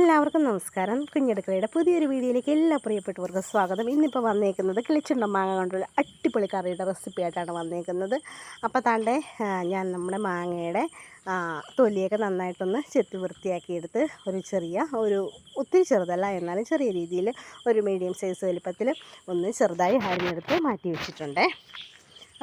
എല്ലാവർക്കും നമസ്കാരം. കുഞ്ഞടുക്കളയുടെ പുതിയൊരു വീഡിയോയിലേക്ക് എല്ലാ പ്രിയപ്പെട്ടവർക്കും സ്വാഗതം. ഇന്നിപ്പോൾ വന്നേക്കുന്നത് കിളിച്ചുണ്ട മാങ്ങ കൊണ്ടുള്ള അടിപൊളി കറിയുടെ റെസിപ്പി ആയിട്ടാണ് വന്നേക്കുന്നത്. അപ്പോൾ താണ്ടെ ഞാൻ നമ്മുടെ മാങ്ങയുടെ തൊലിയൊക്കെ നന്നായിട്ടൊന്ന് ചെത്തി വൃത്തിയാക്കിയെടുത്ത് ഒരു ഒത്തിരി ചെറുതല്ല, എന്നാലും ചെറിയ രീതിയിൽ ഒരു മീഡിയം സൈസ് വലിപ്പത്തിൽ ഒന്ന് ചെറുതായി അരിഞ്ഞെടുത്ത് മാറ്റി വെച്ചിട്ടുണ്ട്.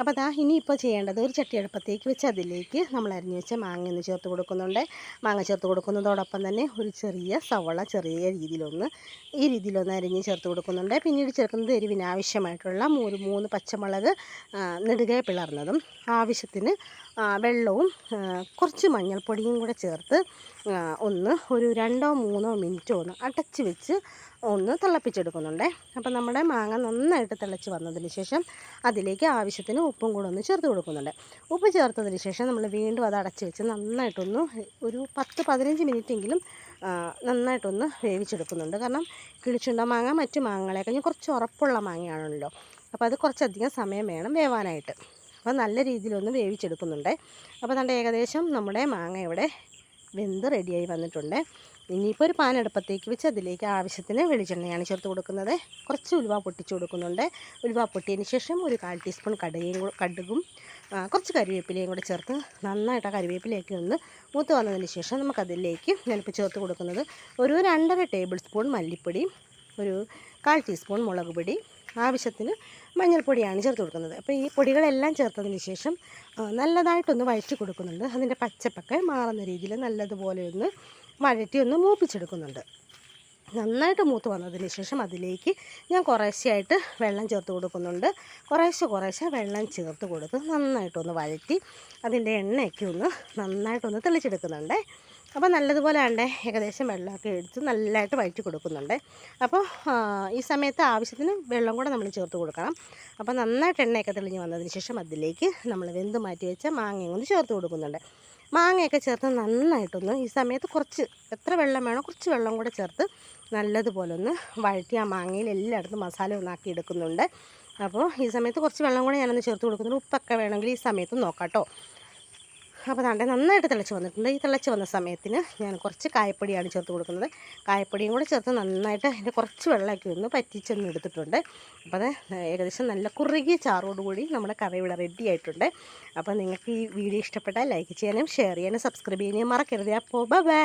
അപ്പോൾ ഇനിയിപ്പോൾ ചെയ്യേണ്ടത് ഒരു ചട്ടി അടുപ്പത്തേക്ക് വെച്ച് അതിലേക്ക് നമ്മൾ അരിഞ്ഞ് വെച്ച മാങ്ങ ഒന്ന് ചേർത്ത് കൊടുക്കുന്നുണ്ട്. മാങ്ങ ചേർത്ത് കൊടുക്കുന്നതോടൊപ്പം തന്നെ ഒരു ചെറിയ സവള ചെറിയ രീതിയിലൊന്ന് അരിഞ്ഞ് ചേർത്ത് കൊടുക്കുന്നുണ്ട്. പിന്നീട് ചേർക്കുന്നത് എരിവിന് ആവശ്യമായിട്ടുള്ള 3 പച്ചമുളക് നെടുകെ പിളർന്നതും, ആവശ്യത്തിന് വെള്ളവും കുറച്ച് മഞ്ഞൾപ്പൊടിയും കൂടെ ചേർത്ത് ഒരു 2-3 മിനിറ്റ് ഒന്ന് അടച്ച് വെച്ച് ഒന്ന് തിളപ്പിച്ചെടുക്കുന്നുണ്ട്. അപ്പോൾ നമ്മുടെ മാങ്ങ നന്നായിട്ട് തിളച്ച് വന്നതിന് ശേഷം അതിലേക്ക് ആവശ്യത്തിന് ഉപ്പും കൂടെ ഒന്ന് ചേർത്ത് കൊടുക്കുന്നുണ്ട്. ഉപ്പ് ചേർത്തതിന് ശേഷം നമ്മൾ വീണ്ടും അത് അടച്ച് വെച്ച് നന്നായിട്ടൊന്ന് ഒരു 10-15 മിനിറ്റെങ്കിലും നന്നായിട്ടൊന്ന് വേവിച്ചെടുക്കുന്നുണ്ട്. കാരണം കിളിച്ചുണ്ട മാങ്ങ മറ്റു മാങ്ങകളെ കഴിഞ്ഞ് കുറച്ച് ഉറപ്പുള്ള മാങ്ങയാണല്ലോ, അപ്പോൾ അത് കുറച്ചധികം സമയം വേണം വേവാനായിട്ട്. അപ്പോൾ നല്ല രീതിയിലൊന്ന് വേവിച്ചെടുക്കുന്നുണ്ട്. അപ്പോൾ ഏകദേശം നമ്മുടെ മാങ്ങ ഇവിടെ വെന്ത് റെഡിയായി വന്നിട്ടുണ്ട്. ഇനിയിപ്പോൾ ഒരു പാൻ അടുപ്പത്തേക്ക് വെച്ച് അതിലേക്ക് ആവശ്യത്തിന് വെളിച്ചെണ്ണയാണ് ചേർത്ത് കൊടുക്കുന്നത്. കുറച്ച് ഉലുവ പൊട്ടിച്ച് കൊടുക്കുന്നുണ്ട്. ഉലുവ പൊട്ടിയതിന് ശേഷം ഒരു 1/4 ടീസ്പൂൺ കടുകും കുറച്ച് കരിവേപ്പിലയും കൂടെ ചേർത്ത് നന്നായിട്ട് ആ കരിവേപ്പിലയൊക്കെ ഒന്ന് മൂത്ത് വന്നതിന് ശേഷം നമുക്കതിലേക്ക് ഞാനിപ്പോൾ ചേർത്ത് കൊടുക്കുന്നത് ഒരു 2.5 ടേബിൾ സ്പൂൺ മല്ലിപ്പൊടി, ഒരു 1/4 ടീസ്പൂൺ മുളക് പൊടി, ആവശ്യത്തിന് മഞ്ഞൾപ്പൊടിയാണ് ചേർത്ത് കൊടുക്കുന്നത്. അപ്പോൾ ഈ പൊടികളെല്ലാം ചേർത്തതിന് ശേഷം നല്ലതായിട്ടൊന്ന് വഴറ്റി കൊടുക്കുന്നുണ്ട്. അതിൻ്റെ പച്ചപ്പൊക്കെ മാറുന്ന രീതിയിൽ നല്ലതുപോലെ ഒന്ന് ഒന്ന് മൂപ്പിച്ചെടുക്കുന്നുണ്ട്. നന്നായിട്ട് മൂത്ത് വന്നതിന് ശേഷം അതിലേക്ക് ഞാൻ കുറേശ്ശെയായിട്ട് വെള്ളം ചേർത്ത് കൊടുക്കുന്നുണ്ട്. കുറേശ്ശെ വെള്ളം ചേർത്ത് കൊടുത്ത് നന്നായിട്ടൊന്ന് വഴറ്റി അതിൻ്റെ എണ്ണയൊക്കെ ഒന്ന് നന്നായിട്ടൊന്ന് തെളിച്ചെടുക്കുന്നുണ്ട്. അപ്പോൾ നല്ലതുപോലെ ഏകദേശം വെള്ളമൊക്കെ എടുത്ത് നല്ലതായിട്ട് വഴറ്റി കൊടുക്കുന്നുണ്ട്. അപ്പോൾ ഈ സമയത്ത് ആവശ്യത്തിന് വെള്ളം കൂടെ നമ്മൾ ചേർത്ത് കൊടുക്കണം. അപ്പോൾ നന്നായിട്ട് എണ്ണയൊക്കെ തെളിഞ്ഞ് വന്നതിന് ശേഷം അതിലേക്ക് നമ്മൾ വെന്ത് മാറ്റി വെച്ച മാങ്ങയും കൊണ്ട് ചേർത്ത് കൊടുക്കുന്നുണ്ട്. മാങ്ങയൊക്കെ ചേർത്ത് നന്നായിട്ടൊന്ന് ഈ സമയത്ത് എത്ര വെള്ളം വേണോ കുറച്ച് വെള്ളം കൂടെ ചേർത്ത് നല്ലതുപോലെ ഒന്ന് വഴറ്റി ആ മാങ്ങയിൽ എല്ലായിടത്തും മസാല ഒന്നാക്കി എടുക്കുന്നുണ്ട്. അപ്പോൾ ഈ സമയത്ത് കുറച്ച് വെള്ളം കൂടെ ഞാനൊന്ന് ചേർത്ത് കൊടുക്കുന്നുണ്ട്. ഉപ്പൊക്കെ വേണമെങ്കിൽ ഈ സമയത്ത് നോക്കാം കേട്ടോ. അപ്പോൾ നന്നായിട്ട് തിളച്ച് വന്നിട്ടുണ്ട്. ഈ തിളച്ച് വന്ന സമയത്തിന് ഞാൻ കുറച്ച് കായപ്പൊടിയാണ് ചേർത്ത് കൊടുക്കുന്നത്. കായപ്പൊടിയും കൂടെ ചേർത്ത് നന്നായിട്ട് അതിൻ്റെ കുറച്ച് വെള്ളമൊക്കെ ഒന്ന് പറ്റിച്ചൊന്ന് എടുത്തിട്ടുണ്ട്. അപ്പോൾ ഏകദേശം നല്ല കുറുകിയ ചാറോടുകൂടി നമ്മുടെ കറി ഇവിടെ റെഡി ആയിട്ടുണ്ട്. അപ്പോൾ നിങ്ങൾക്ക് ഈ വീഡിയോ ഇഷ്ടപ്പെട്ടാൽ ലൈക്ക് ചെയ്യാനും ഷെയർ ചെയ്യാനും സബ്സ്ക്രൈബ് ചെയ്യാനും മറക്കരുത്. അപ്പോൾ ബൈ.